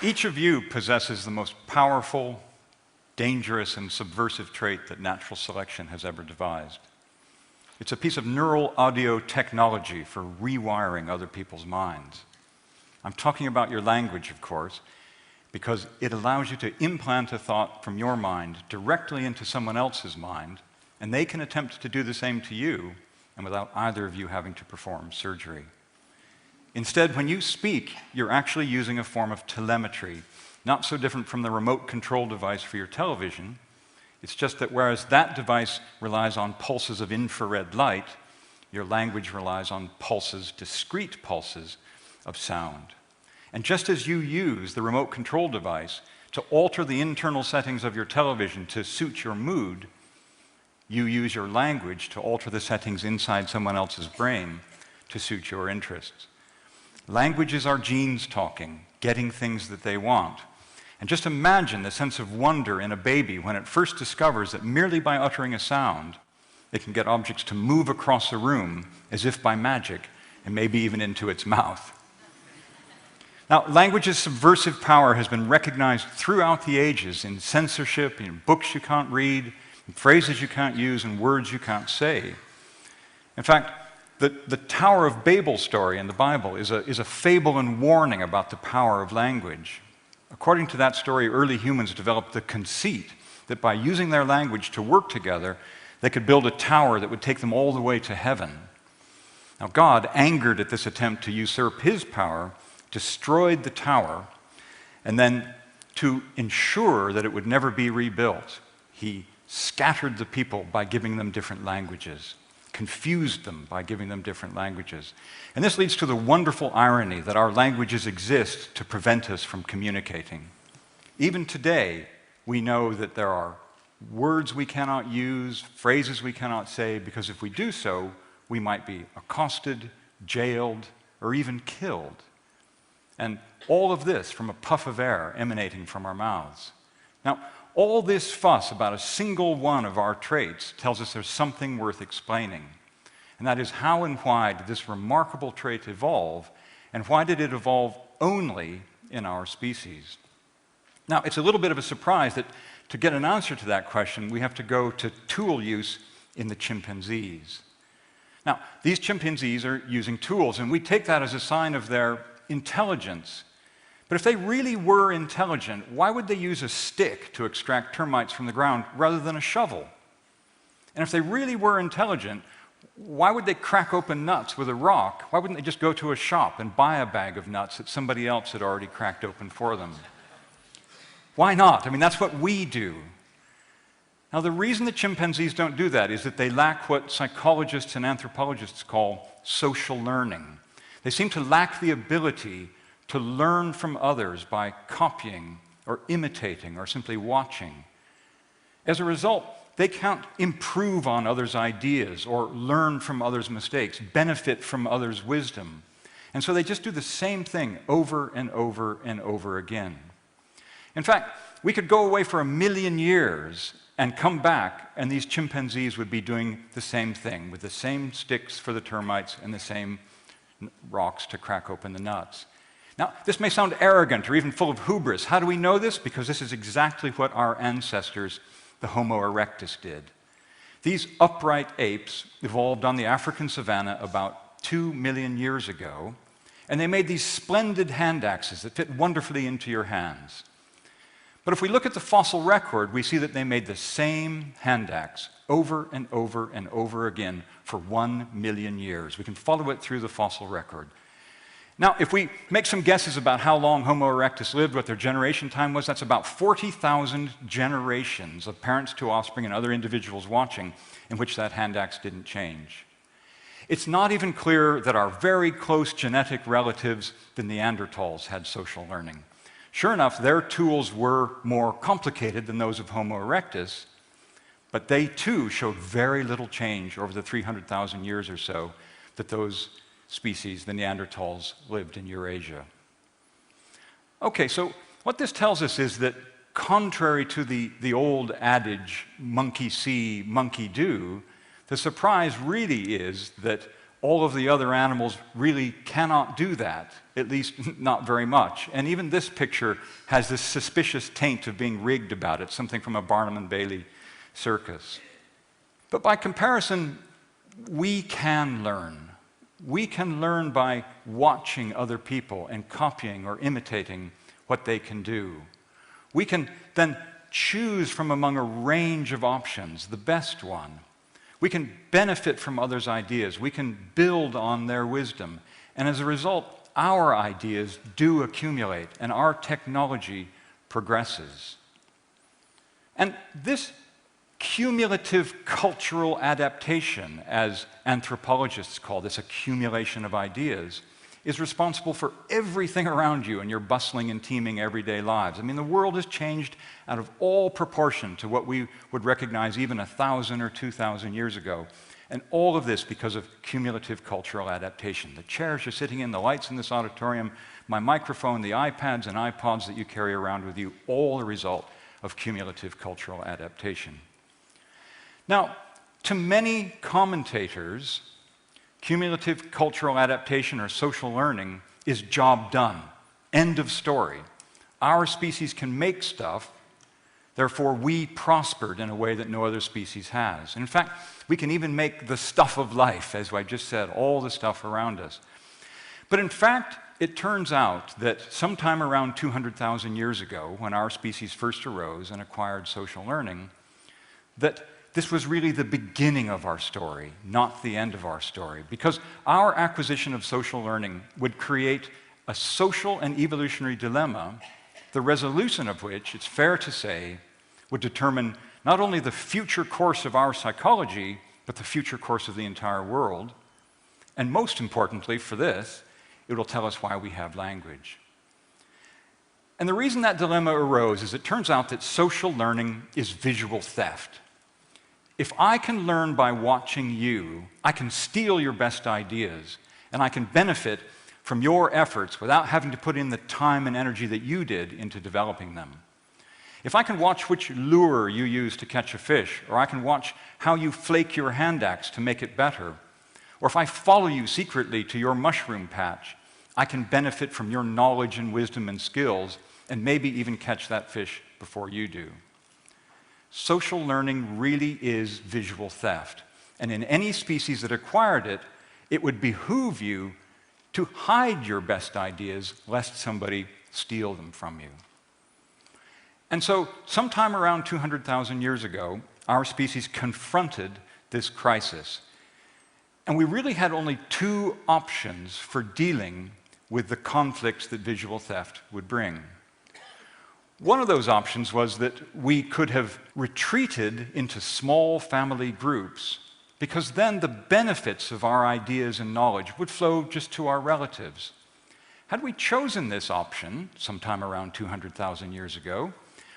Each of you possesses the most powerful, dangerous, and subversive trait that natural selection has ever devised. It's a piece of neural audio technology for rewiring other people's minds. I'm talking about your language, of course, because it allows you to implant a thought from your mind directly into someone else's mind, and they can attempt to do the same to you, and without either of you having to perform surgery. Instead, when you speak, you're actually using a form of telemetry, not so different from the remote control device for your television. It's just that whereas that device relies on pulses of infrared light, your language relies on pulses, discrete pulses of sound. And just as you use the remote control device to alter the internal settings of your television to suit your mood, you use your language to alter the settings inside someone else's brain to suit your interests. Language is our genes talking, getting things that they want. And just imagine the sense of wonder in a baby when it first discovers that merely by uttering a sound, it can get objects to move across a room as if by magic, and maybe even into its mouth. Now, language's subversive power has been recognized throughout the ages in censorship, in books you can't read, in phrases you can't use, and words you can't say. In fact, the Tower of Babel story in the Bible is a fable and warning about the power of language. According to that story, early humans developed the conceit that by using their language to work together, they could build a tower that would take them all the way to heaven. Now, God, angered at this attempt to usurp his power, destroyed the tower, and then to ensure that it would never be rebuilt, he scattered the people by giving them different languages, confused them by giving them different languages. And this leads to the wonderful irony that our languages exist to prevent us from communicating. Even today, we know that there are words we cannot use, phrases we cannot say, because if we do so, we might be accosted, jailed, or even killed. And all of this from a puff of air emanating from our mouths. Now, all this fuss about a single one of our traits tells us there's something worth explaining. And that is, how and why did this remarkable trait evolve, and why did it evolve only in our species? Now, it's a little bit of a surprise that to get an answer to that question, we have to go to tool use in the chimpanzees. Now, these chimpanzees are using tools, and we take that as a sign of their intelligence. But if they really were intelligent, why would they use a stick to extract termites from the ground rather than a shovel? And if they really were intelligent, why would they crack open nuts with a rock? Why wouldn't they just go to a shop and buy a bag of nuts that somebody else had already cracked open for them? Why not? I mean, that's what we do. Now, the reason the chimpanzees don't do that is that they lack what psychologists and anthropologists call social learning. They seem to lack the ability to learn from others by copying or imitating or simply watching. As a result, they can't improve on others' ideas or learn from others' mistakes, benefit from others' wisdom. And so they just do the same thing over and over and over again. In fact, we could go away for 1 million years and come back, and these chimpanzees would be doing the same thing, with the same sticks for the termites and the same rocks to crack open the nuts. Now, this may sound arrogant or even full of hubris. How do we know this? Because this is exactly what our ancestors, the Homo erectus, did. These upright apes evolved on the African savanna about 2 million years ago, and they made these splendid hand axes that fit wonderfully into your hands. But if we look at the fossil record, we see that they made the same hand axe over and over and over again for 1 million years. We can follow it through the fossil record. Now, if we make some guesses about how long Homo erectus lived, what their generation time was, that's about 40,000 generations of parents to offspring and other individuals watching in which that hand axe didn't change. It's not even clear that our very close genetic relatives, the Neanderthals, had social learning. Sure enough, their tools were more complicated than those of Homo erectus, but they too showed very little change over the 300,000 years or so that those species, the Neanderthals, lived in Eurasia. Okay, so what this tells us is that contrary to the old adage, monkey see, monkey do, the surprise really is that all of the other animals really cannot do that, at least not very much. And even this picture has this suspicious taint of being rigged about it, something from a Barnum and Bailey circus. But by comparison, we can learn. We can learn by watching other people and copying or imitating what they can do. We can then choose from among a range of options the best one. We can benefit from others' ideas. We can build on their wisdom. And as a result, our ideas do accumulate and our technology progresses. And this cumulative cultural adaptation, as anthropologists call this accumulation of ideas, is responsible for everything around you in your bustling and teeming everyday lives. I mean, the world has changed out of all proportion to what we would recognize even 1,000 or 2,000 years ago. And all of this because of cumulative cultural adaptation. The chairs you're sitting in, the lights in this auditorium, my microphone, the iPads and iPods that you carry around with you, all the result of cumulative cultural adaptation. Now, to many commentators, cumulative cultural adaptation or social learning is job done. End of story. Our species can make stuff, therefore we prospered in a way that no other species has. In fact, we can even make the stuff of life, as I just said, all the stuff around us. But in fact, it turns out that sometime around 200,000 years ago, when our species first arose and acquired social learning, that this was really the beginning of our story, not the end of our story, because our acquisition of social learning would create a social and evolutionary dilemma, the resolution of which, it's fair to say, would determine not only the future course of our psychology, but the future course of the entire world. And most importantly for this, it will tell us why we have language. And the reason that dilemma arose is it turns out that social learning is visual theft. If I can learn by watching you, I can steal your best ideas, and I can benefit from your efforts without having to put in the time and energy that you did into developing them. If I can watch which lure you use to catch a fish, or I can watch how you flake your hand axe to make it better, or if I follow you secretly to your mushroom patch, I can benefit from your knowledge and wisdom and skills, and maybe even catch that fish before you do. Social learning really is visual theft. And in any species that acquired it, it would behoove you to hide your best ideas lest somebody steal them from you. And so, sometime around 200,000 years ago, our species confronted this crisis. And we really had only two options for dealing with the conflicts that visual theft would bring. One of those options was that we could have retreated into small family groups, because then the benefits of our ideas and knowledge would flow just to our relatives. Had we chosen this option sometime around 200,000 years ago,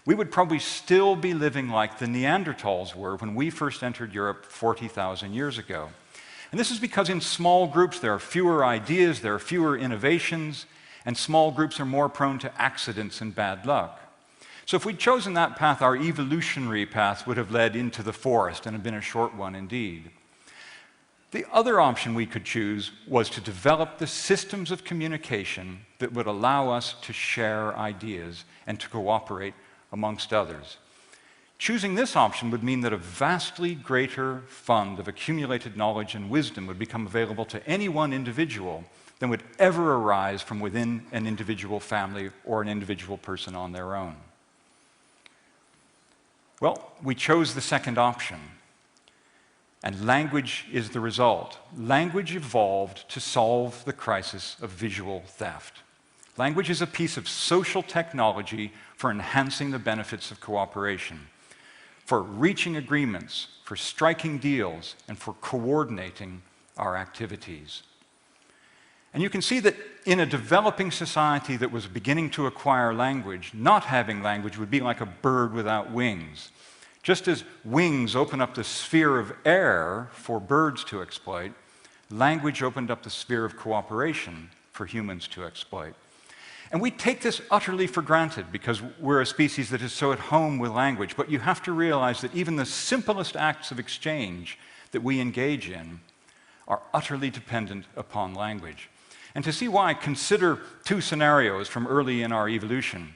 we would probably still be living like the Neanderthals were when we first entered Europe 40,000 years ago. And this is because in small groups there are fewer ideas, there are fewer innovations, and small groups are more prone to accidents and bad luck. So if we'd chosen that path, our evolutionary path would have led into the forest and have been a short one indeed. The other option we could choose was to develop the systems of communication that would allow us to share ideas and to cooperate amongst others. Choosing this option would mean that a vastly greater fund of accumulated knowledge and wisdom would become available to any one individual than would ever arise from within an individual family or an individual person on their own. Well, we chose the second option, and language is the result. Language evolved to solve the crisis of visual theft. Language is a piece of social technology for enhancing the benefits of cooperation, for reaching agreements, for striking deals, and for coordinating our activities. And you can see that in a developing society that was beginning to acquire language, not having language would be like a bird without wings. Just as wings open up the sphere of air for birds to exploit, language opened up the sphere of cooperation for humans to exploit. And we take this utterly for granted because we're a species that is so at home with language. But you have to realize that even the simplest acts of exchange that we engage in are utterly dependent upon language. And to see why, consider two scenarios from early in our evolution.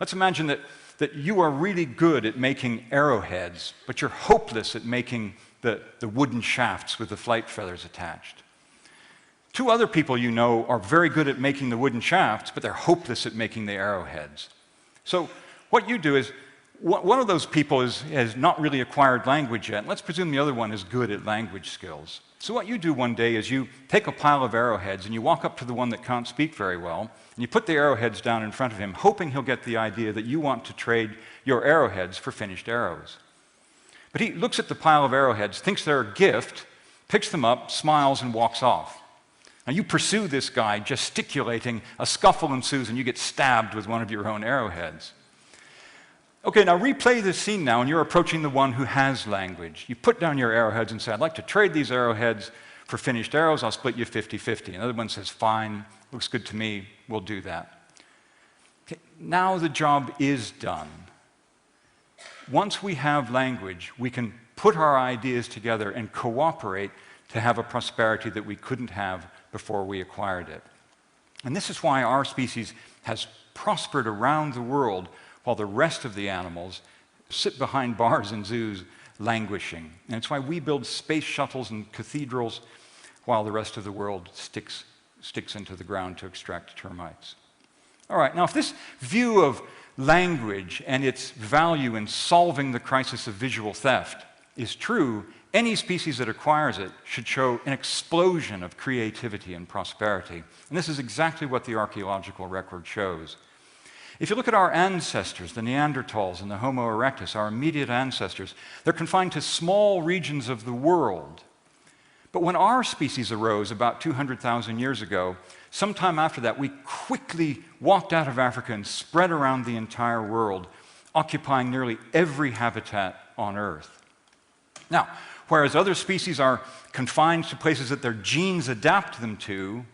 Let's imagine that you are really good at making arrowheads, but you're hopeless at making the wooden shafts with the flight feathers attached. Two other people you know are very good at making the wooden shafts, but they're hopeless at making the arrowheads. So what you do is, one of those people has not really acquired language yet. Let's presume the other one is good at language skills. So what you do one day is you take a pile of arrowheads and you walk up to the one that can't speak very well, and you put the arrowheads down in front of him, hoping he'll get the idea that you want to trade your arrowheads for finished arrows. But he looks at the pile of arrowheads, thinks they're a gift, picks them up, smiles, and walks off. Now you pursue this guy, gesticulating, a scuffle ensues, and you get stabbed with one of your own arrowheads. Okay, now replay this scene now, and you're approaching the one who has language. You put down your arrowheads and say, I'd like to trade these arrowheads for finished arrows. I'll split you 50-50. Another one says, fine, looks good to me, we'll do that. Okay, now the job is done. Once we have language, we can put our ideas together and cooperate to have a prosperity that we couldn't have before we acquired it. And this is why our species has prospered around the world while the rest of the animals sit behind bars in zoos languishing. And it's why we build space shuttles and cathedrals while the rest of the world sticks into the ground to extract termites. All right, now if this view of language and its value in solving the crisis of visual theft is true, any species that acquires it should show an explosion of creativity and prosperity. And this is exactly what the archaeological record shows. If you look at our ancestors, the Neanderthals and the Homo erectus, our immediate ancestors, they're confined to small regions of the world. But when our species arose about 200,000 years ago, sometime after that, we quickly walked out of Africa and spread around the entire world, occupying nearly every habitat on Earth. Now, whereas other species are confined to places that their genes adapt them to,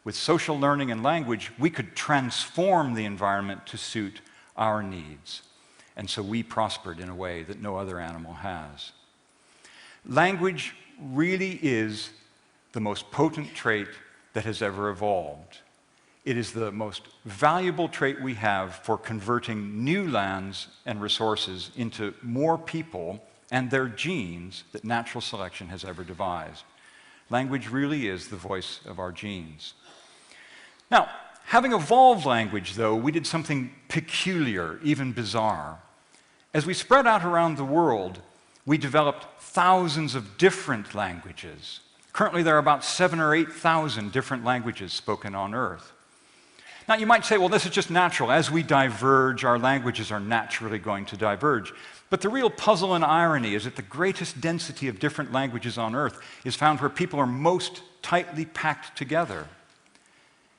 with social learning and language, we could transform the environment to suit our needs. And so we prospered in a way that no other animal has. Language really is the most potent trait that has ever evolved. It is the most valuable trait we have for converting new lands and resources into more people and their genes that natural selection has ever devised. Language really is the voice of our genes. Now, having evolved language, though, we did something peculiar, even bizarre. As we spread out around the world, we developed thousands of different languages. Currently, there are about 7,000 or 8,000 different languages spoken on Earth. Now, you might say, well, this is just natural. As we diverge, our languages are naturally going to diverge. But the real puzzle and irony is that the greatest density of different languages on Earth is found where people are most tightly packed together.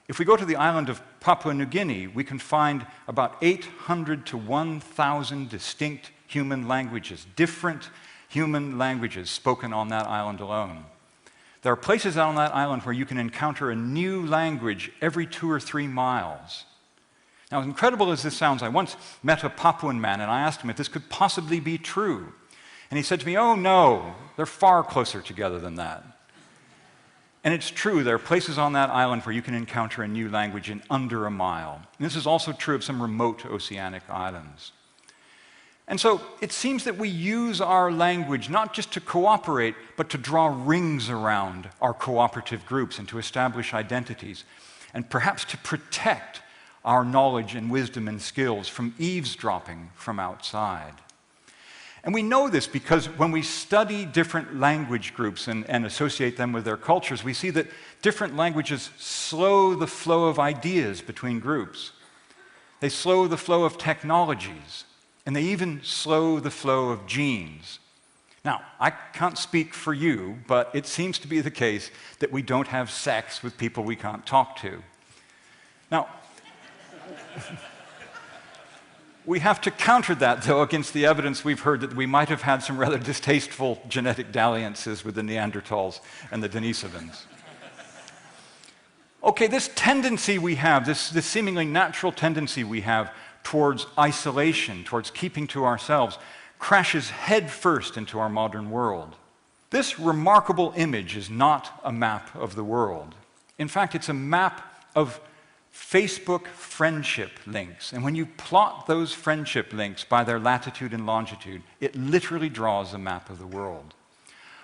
If we go to the island of Papua New Guinea, we can find about 800 to 1,000 distinct human languages, different human languages spoken on that island alone. There are places on that island where you can encounter a new language every 2 or 3 miles. Now, as incredible as this sounds, I once met a Papuan man, and I asked him if this could possibly be true. And he said to me, oh no, they're far closer together than that. And it's true, there are places on that island where you can encounter a new language in under a mile. And this is also true of some remote oceanic islands. And so it seems that we use our language not just to cooperate, but to draw rings around our cooperative groups and to establish identities, and perhaps to protect our knowledge and wisdom and skills from eavesdropping from outside. And we know this because when we study different language groups and associate them with their cultures, we see that different languages slow the flow of ideas between groups. They slow the flow of technologies, and they even slow the flow of genes. Now, I can't speak for you, but it seems to be the case that we don't have sex with people we can't talk to. Now, we have to counter that, though, against the evidence we've heard that we might have had some rather distasteful genetic dalliances with the Neanderthals and the Denisovans. Okay, this tendency we have, this seemingly natural tendency we have towards isolation, towards keeping to ourselves, crashes headfirst into our modern world. This remarkable image is not a map of the world. In fact, it's a map of Facebook friendship links. And when you plot those friendship links by their latitude and longitude, it literally draws a map of the world.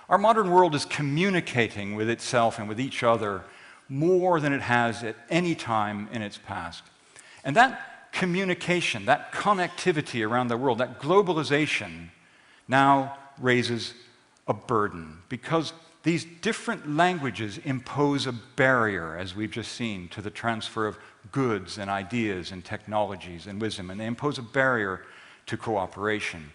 Our modern world is communicating with itself and with each other more than it has at any time in its past. And that communication, that connectivity around the world, that globalization now raises a burden, because these different languages impose a barrier, as we've just seen, to the transfer of goods and ideas and technologies and wisdom, and they impose a barrier to cooperation.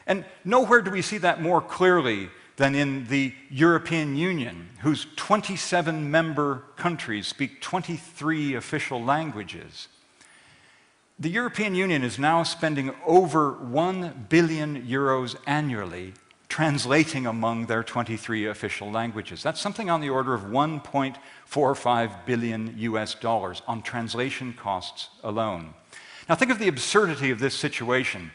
And nowhere do we see that more clearly than in the European Union, whose 27 member countries speak 23 official languages. The European Union is now spending over 1 billion euros annually translating among their 23 official languages. That's something on the order of 1.45 billion US dollars on translation costs alone. Now think of the absurdity of this situation.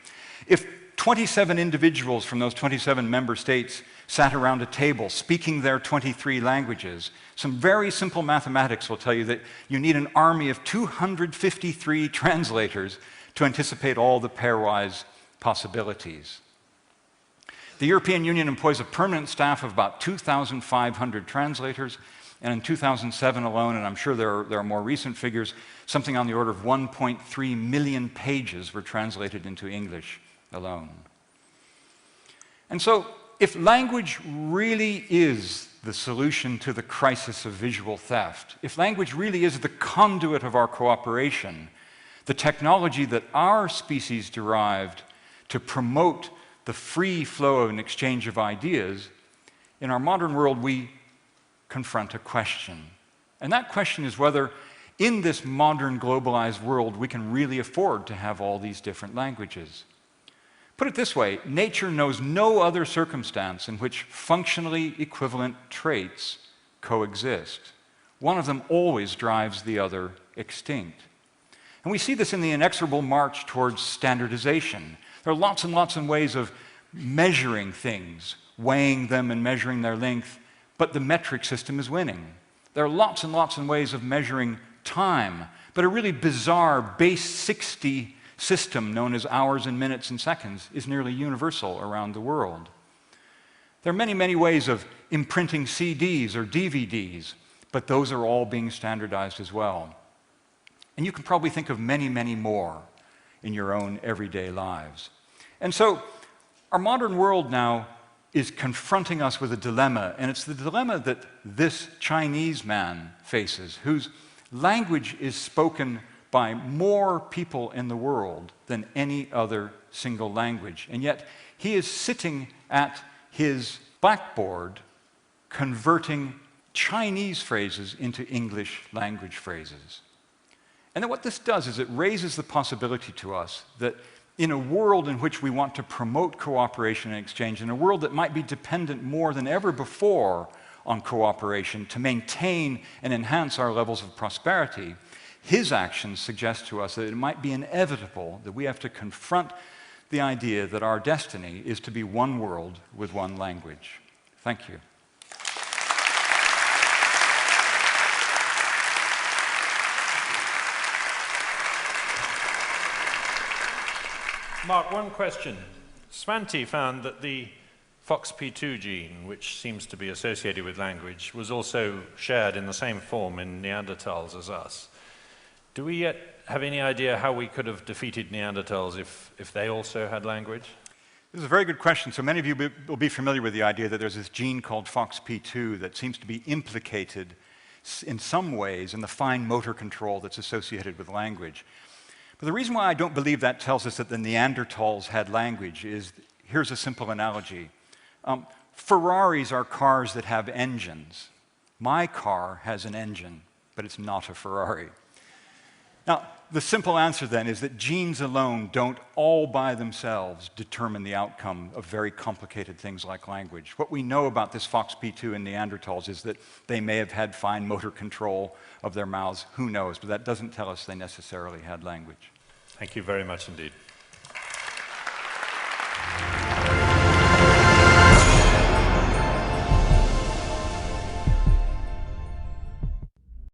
If 27 individuals from those 27 member states sat around a table speaking their 23 languages, some very simple mathematics will tell you that you need an army of 253 translators to anticipate all the pairwise possibilities. The European Union employs a permanent staff of about 2,500 translators, and in 2007 alone, and I'm sure there are more recent figures, something on the order of 1.3 million pages were translated into English alone. And so, if language really is the solution to the crisis of visual theft, if language really is the conduit of our cooperation, the technology that our species derived to promote the free flow and exchange of ideas, in our modern world we confront a question. And that question is whether, in this modern globalized world, we can really afford to have all these different languages. Put it this way, nature knows no other circumstance in which functionally equivalent traits coexist. One of them always drives the other extinct. And we see this in the inexorable march towards standardization. There are lots and lots of ways of measuring things, weighing them and measuring their length, but the metric system is winning. There are lots and lots of ways of measuring time, but a really bizarre base 60 system known as hours and minutes and seconds is nearly universal around the world. There are many, many ways of imprinting CDs or DVDs, but those are all being standardized as well. And you can probably think of many, many more in your own everyday lives. And so our modern world now is confronting us with a dilemma, and it's the dilemma that this Chinese man faces, whose language is spoken by more people in the world than any other single language. And yet he is sitting at his blackboard converting Chinese phrases into English language phrases. And then what this does is it raises the possibility to us that in a world in which we want to promote cooperation and exchange, in a world that might be dependent more than ever before on cooperation to maintain and enhance our levels of prosperity, his actions suggest to us that it might be inevitable that we have to confront the idea that our destiny is to be one world with one language. Thank you. Mark, one question. Svante found that the FOXP2 gene, which seems to be associated with language, was also shared in the same form in Neanderthals as us. Do we yet have any idea how we could have defeated Neanderthals if they also had language? This is a very good question. So many of you will be familiar with the idea that there's this gene called FOXP2 that seems to be implicated in some ways in the fine motor control that's associated with language. But the reason why I don't believe that tells us that the Neanderthals had language is, here's a simple analogy. Ferraris are cars that have engines. My car has an engine, but it's not a Ferrari. Now, the simple answer then is that genes alone don't all by themselves determine the outcome of very complicated things like language. What we know about this FOXP2 in Neanderthals is that they may have had fine motor control of their mouths, who knows, but that doesn't tell us they necessarily had language. Thank you very much indeed.